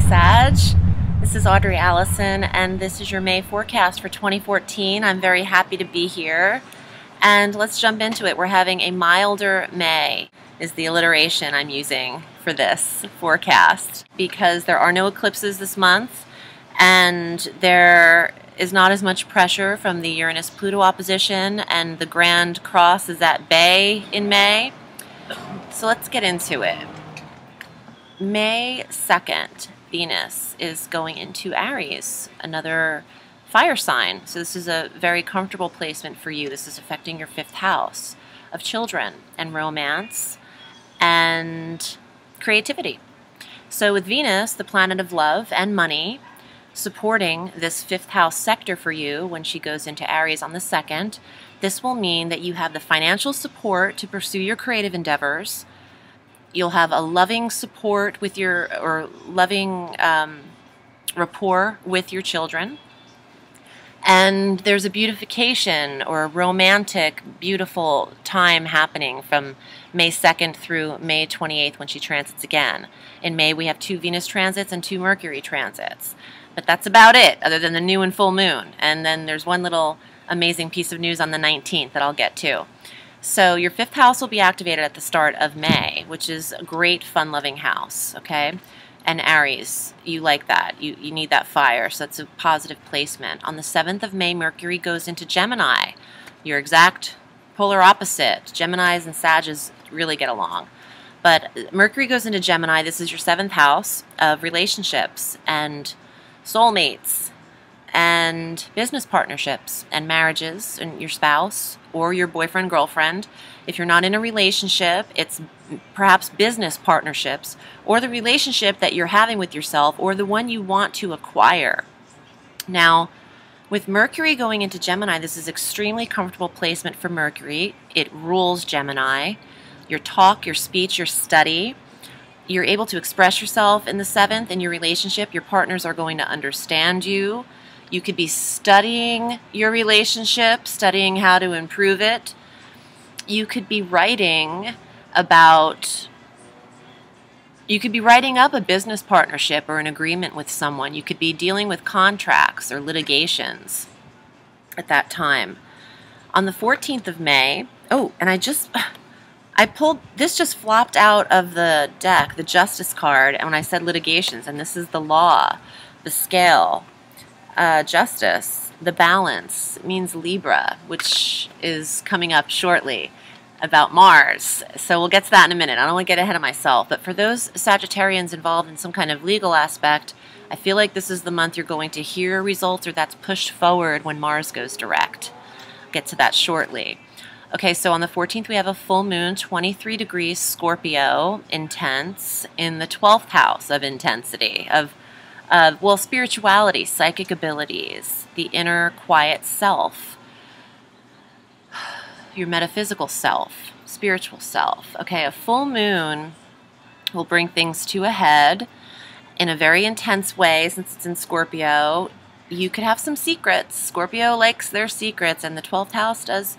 Sag. This is Audrey, Alison, and this is your May forecast for 2014. I'm very happy to be here, and let's jump into it. We're having a milder May is the alliteration I'm using for this forecast because there are no eclipses this month, and there is not as much pressure from the Uranus-Pluto opposition, and the Grand Cross is at bay in May. So let's get into it. May 2nd, Venus is going into Aries, another fire sign. So this is a very comfortable placement for you. This is affecting your 5th house of children and romance and creativity. So with Venus, the planet of love and money, supporting this 5th house sector for you when she goes into Aries on the 2nd, this will mean that you have the financial support to pursue your creative endeavors. You'll have a loving support with your, or loving rapport with your children. And there's a beautification or a romantic, beautiful time happening from May 2nd through May 28th when she transits again. In May, we have 2 Venus transits and 2 Mercury transits. But that's about it, other than the new and full moon. And then there's one little amazing piece of news on the 19th that I'll get to. So your 5th house will be activated at the start of May, which is a great fun-loving house, okay? And Aries, you like that. You need that fire, so it's a positive placement. On the 7th of May, Mercury goes into Gemini, your exact polar opposite. Geminis and Sagittarius really get along. But Mercury goes into Gemini. This is your 7th house of relationships and soulmates and business partnerships and marriages and your spouse or your boyfriend, girlfriend. If you're not in a relationship, it's perhaps business partnerships or the relationship that you're having with yourself or the one you want to acquire. Now, with Mercury going into Gemini, this is extremely comfortable placement for Mercury. It rules Gemini. Your talk, your speech, your study. You're able to express yourself in the 7th in your relationship. Your partners are going to understand you. You could be studying your relationship, studying how to improve it. You could be writing about, you could be writing up a business partnership or an agreement with someone. You could be dealing with contracts or litigations at that time. On the 14th of May, oh, and I pulled, this just flopped out of the deck, the Justice card, and when I said litigations, and this is the law, the scale, justice, the balance, means Libra, which is coming up shortly about Mars. So we'll get to that in a minute. I don't want to get ahead of myself, but for those Sagittarians involved in some kind of legal aspect, I feel like this is the month you're going to hear results or that's pushed forward when Mars goes direct. I'll get to that shortly. Okay, so on the 14th we have a full moon, 23 degrees Scorpio, intense, in the 12th house of intensity, of well, spirituality, psychic abilities, the inner quiet self, your metaphysical self, spiritual self. Okay, a full moon will bring things to a head in a very intense way since it's in Scorpio. You could have some secrets. Scorpio likes their secrets, and the 12th house does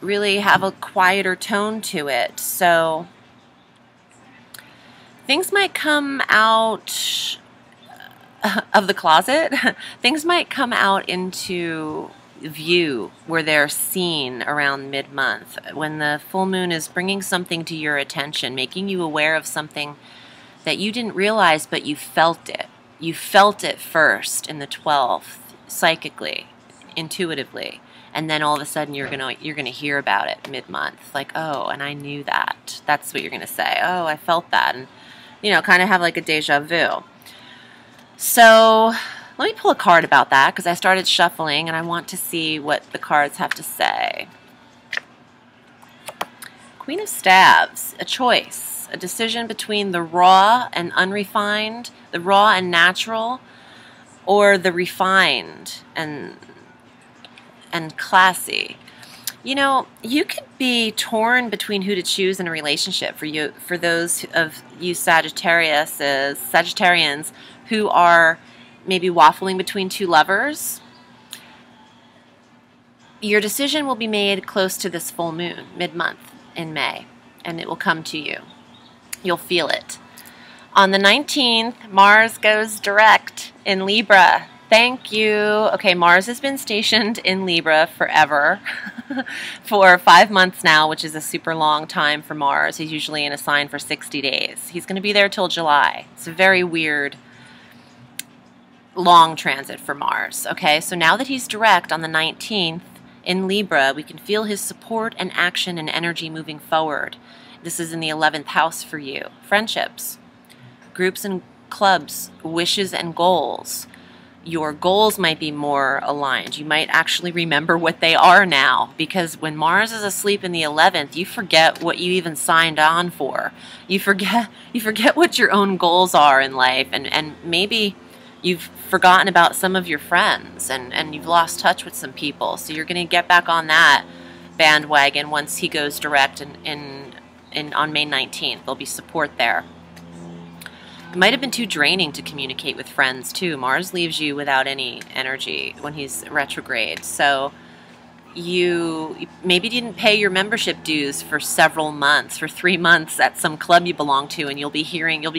really have a quieter tone to it. So things might come out of the closet. Things might come out into view where they're seen around mid-month when the full moon is bringing something to your attention, making you aware of something that you didn't realize but you felt it. You felt it first in the 12th, psychically, intuitively, and then all of a sudden you're gonna hear about it mid-month, like, oh, and I knew that. That's what you're gonna say. Oh, I felt that, and kind of have like a deja vu. So let me pull a card about that because I started shuffling and I want to see what the cards have to say. Queen of Staves, a choice, a decision between the raw and unrefined, the raw and natural, or the refined and classy. You could be torn between who to choose in a relationship. For those of you Sagittarians who are maybe waffling between 2 lovers, your decision will be made close to this full moon, mid-month in May, and it will come to you. You'll feel it. On the 19th, Mars goes direct in Libra. Thank you. Okay, Mars has been stationed in Libra forever, for 5 months now, which is a super long time for Mars. He's usually in a sign for 60 days. He's going to be there till July. It's a very weird, long transit for Mars. Okay, so now that he's direct on the 19th in Libra, we can feel his support and action and energy moving forward. This is in the 11th house for you. Friendships, groups and clubs, wishes and goals. Your goals might be more aligned. You might actually remember what they are now, because when Mars is asleep in the 11th, you forget what you even signed on for. You forget what your own goals are in life, and maybe you've forgotten about some of your friends, and you've lost touch with some people. So you're going to get back on that bandwagon once he goes direct on May 19th. There'll be support there. It might have been too draining to communicate with friends, too. Mars leaves you without any energy when he's retrograde. So you maybe didn't pay your membership dues for several months, for 3 months at some club you belong to, and you'll be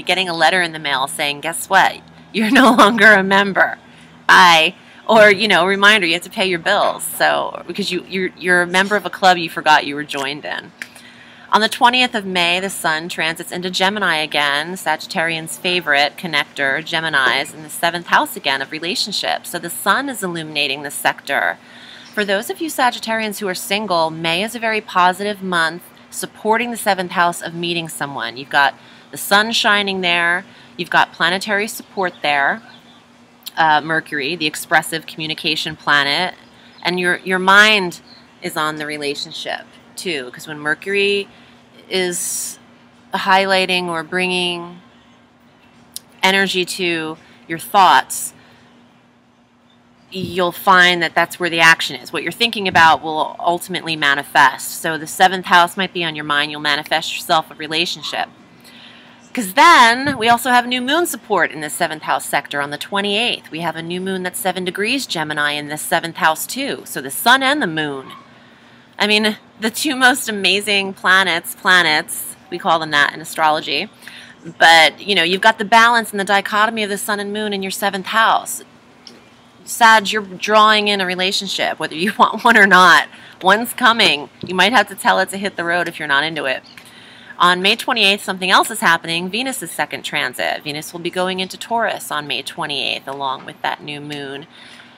getting a letter in the mail saying, guess what? You're no longer a member. Or, reminder, you have to pay your bills. So, because you're a member of a club you forgot you were joined in. On the 20th of May, the Sun transits into Gemini again, Sagittarian's favorite connector, Gemini's, in the 7th house again of relationships. So the Sun is illuminating the sector. For those of you Sagittarians who are single, May is a very positive month, supporting the 7th house of meeting someone. You've got the Sun shining there. You've got planetary support there. Mercury, the expressive communication planet. And your mind is on the relationship, too, because when Mercury is highlighting or bringing energy to your thoughts, you'll find that that's where the action is. What you're thinking about will ultimately manifest. So the 7th house might be on your mind. You'll manifest yourself a relationship. Because then we also have new moon support in the 7th house sector on the 28th. We have a new moon that's 7 degrees Gemini in the 7th house, too. So the sun and the moon. I mean, the two most amazing planets, we call them that in astrology. But, you've got the balance and the dichotomy of the sun and moon in your 7th house. Sag, you're drawing in a relationship, whether you want one or not. One's coming. You might have to tell it to hit the road if you're not into it. On May 28th, something else is happening. Venus's second transit. Venus will be going into Taurus on May 28th, along with that new moon.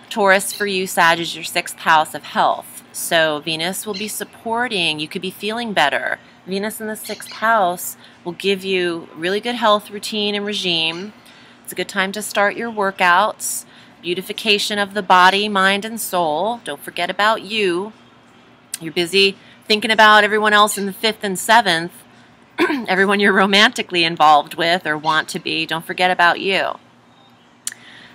Taurus for you, Sag, is your 6th house of health. So Venus will be supporting. You could be feeling better. Venus in the 6th house will give you really good health routine and regime. It's a good time to start your workouts. Beautification of the body, mind, and soul. Don't forget about you. You're busy thinking about everyone else in the 5th and 7th. Everyone you're romantically involved with or want to be. Don't forget about you.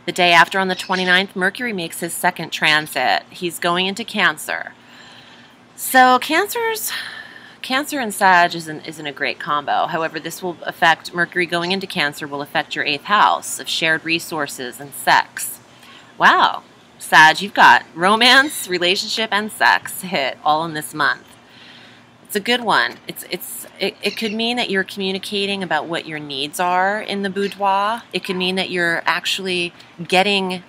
The day after, on the 29th, Mercury makes his second transit. He's going into Cancer. So Cancer and Sag isn't a great combo. However, this will affect, Mercury going into Cancer will affect your 8th house of shared resources and sex. Wow. Sag, you've got romance, relationship, and sex hit all in this month. It's a good one. It could mean that you're communicating about what your needs are in the boudoir. It could mean that you're actually getting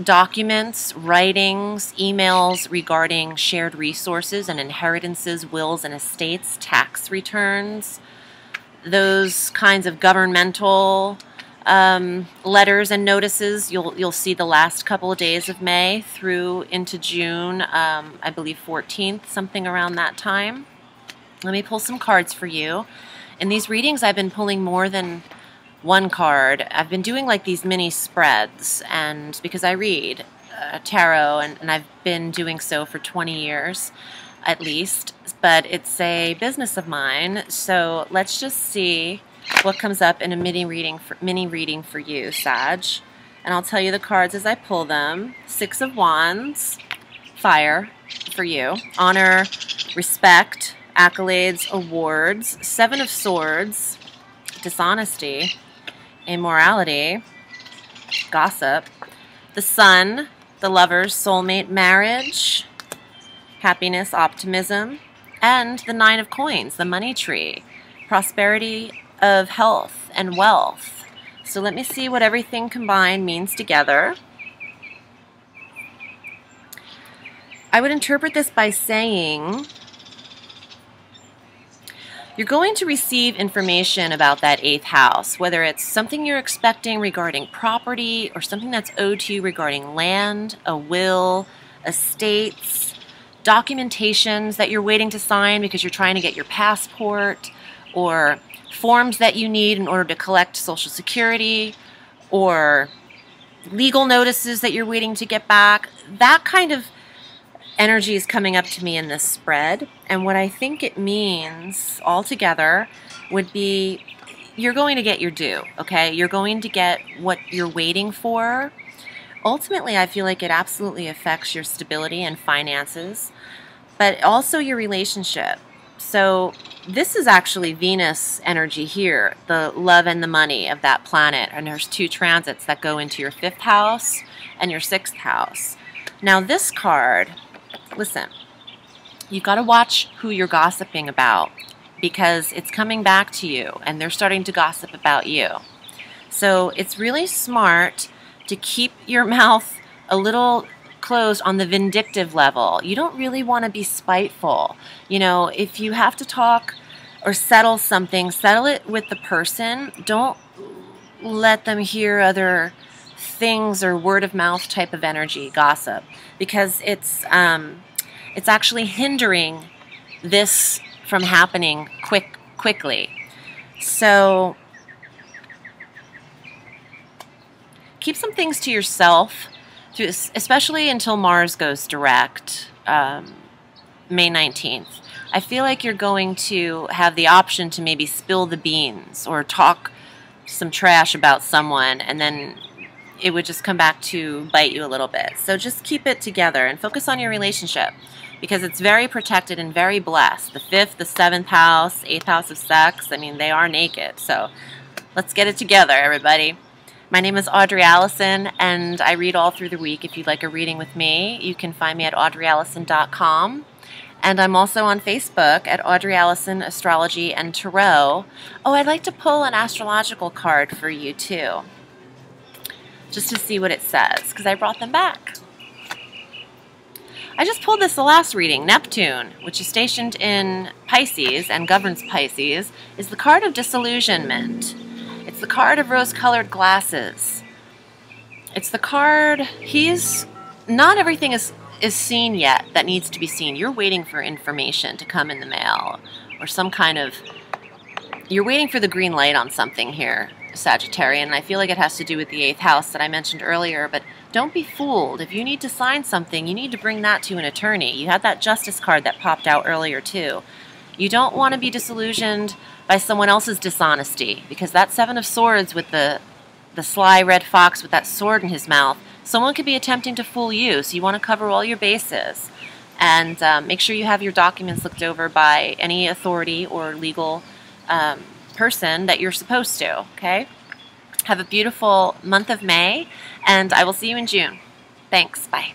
documents, writings, emails regarding shared resources and inheritances, wills and estates, tax returns, those kinds of governmental letters and notices. You'll see the last couple of days of May through into June, I believe 14th, something around that time. Let me pull some cards for you. In these readings, I've been pulling more than one card. I've been doing like these mini spreads, and because I read tarot, and I've been doing so for 20 years at least, but it's a business of mine. So let's just see what comes up in a mini reading for you, Sag. And I'll tell you the cards as I pull them. 6 of Wands, fire for you. Honor, respect, accolades, awards. 7 of Swords, dishonesty, immorality, gossip. The Sun, the Lovers, soulmate, marriage, happiness, optimism. And the 9 of Coins, the money tree, prosperity of health and wealth. So let me see what everything combined means together. I would interpret this by saying you're going to receive information about that 8th house, whether it's something you're expecting regarding property or something that's owed to you regarding land, a will, estates, documentations that you're waiting to sign because you're trying to get your passport, or forms that you need in order to collect Social Security, or legal notices that you're waiting to get back. That kind of energy is coming up to me in this spread, and what I think it means altogether would be you're going to get your due, okay? You're going to get what you're waiting for. Ultimately, I feel like it absolutely affects your stability and finances, but also your relationship. So this is actually Venus energy here, the love and the money of that planet, and there's 2 transits that go into your 5th house and your 6th house. Now this card, listen, you've got to watch who you're gossiping about, because it's coming back to you and they're starting to gossip about you. So it's really smart to keep your mouth a little closed on the vindictive level. You don't really want to be spiteful. You know, if you have to talk or settle something, settle it with the person. Don't let them hear other things or word of mouth type of energy, gossip, because it's actually hindering this from happening quickly. So keep some things to yourself, especially until Mars goes direct, May 19th. I feel like you're going to have the option to maybe spill the beans or talk some trash about someone, and then it would just come back to bite you a little bit. So just keep it together and focus on your relationship, because it's very protected and very blessed. The 5th, the 7th house, 8th house of sex, I mean, they are naked. So let's get it together, everybody. My name is Audrey Alison, and I read all through the week. If you'd like a reading with me, you can find me at audreyallison.com. And I'm also on Facebook at Audrey Alison Astrology and Tarot. Oh, I'd like to pull an astrological card for you too, just to see what it says, because I brought them back. I just pulled this the last reading. Neptune, which is stationed in Pisces and governs Pisces, is the card of disillusionment. It's the card of rose-colored glasses. It's the card, not everything is seen yet that needs to be seen. You're waiting for information to come in the mail, or some kind of, you're waiting for the green light on something here, Sagittarian, and I feel like it has to do with the 8th house that I mentioned earlier, but don't be fooled. If you need to sign something, you need to bring that to an attorney. You had that Justice card that popped out earlier too. You don't want to be disillusioned by someone else's dishonesty, because that 7 of Swords with the sly red fox with that sword in his mouth, someone could be attempting to fool you, so you want to cover all your bases. And make sure you have your documents looked over by any authority or legal person that you're supposed to, okay? Have a beautiful month of May, and I will see you in June. Thanks. Bye.